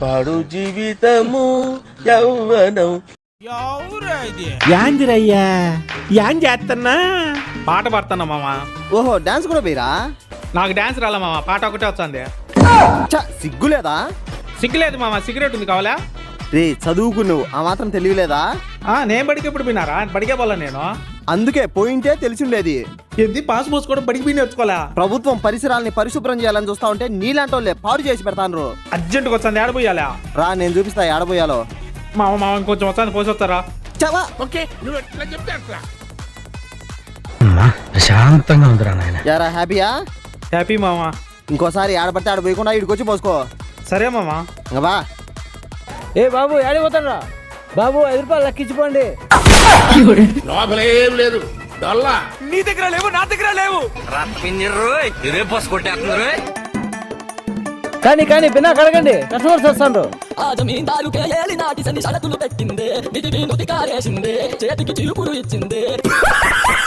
పాడు జీవితము యౌవనం. యాందిరయ్యా యాన్ చేస్తున్నా పాట పాడుతున్నా మామ. ఓహో డాన్స్ కూడా పోయిరా? నాకు డాన్స్ రాలే మామ, పాట ఒకటే వస్తుంది. సిగ్గులేదా? సిగ్గులేదు మామ, సిగరెట్ ఉంది కావాలా? రే చదువుకు నువ్వు ఆ మాత్రం తెలియలేదా? నేను బడికి ఎప్పుడు పోయినారా? బడికే పోలా నేను. అందుకే పోయింటే తెలిసిండేది. ఏంది పాస్ పోసుకోవడం బడికి పోయి నేర్చుకోవాలా? ప్రభుత్వం పరిసరాల్ని పరిశుభ్రం చేయాలని చూస్తా ఉంటే నీలాంటి వాళ్ళే పాడు చేసి పెడతాను. అర్జెంట్గా వస్తుంది, ఆడపోయాలా? రా నేను చూపిస్తా ఏడబోయాలో. మామ మామ ఇంకొంచెం వస్తుంది, పోసొస్తారా? చవా ప్రశాంతంగా ఉందిరా నాయన. యారా హ్యాపీయా? హ్యాపీ మామ. ఇంకోసారి ఆడపడితే ఆడ పోయకుండా ఇడికొచ్చి పోసుకో. సరే మామ. ఇంకా బా. ఏ బాబు ఏడిపోతాడ్రా బాబు, 5 రూపాయలు లెక్కించుకోండి. లోపలేం లేదు, డొల్లా. నీ దగ్గర లేవు, నా దగ్గర లేవు. కానీ బిన్నా కడగండి, కస్టమర్స్ వస్తాండ్రు. ఆ జమీందారుకే ఏలి నాటి సన్ని సడకులు పెట్టిందే, నిధి కారేసిందే, చేతికి చిలుపులు ఇచ్చిందే.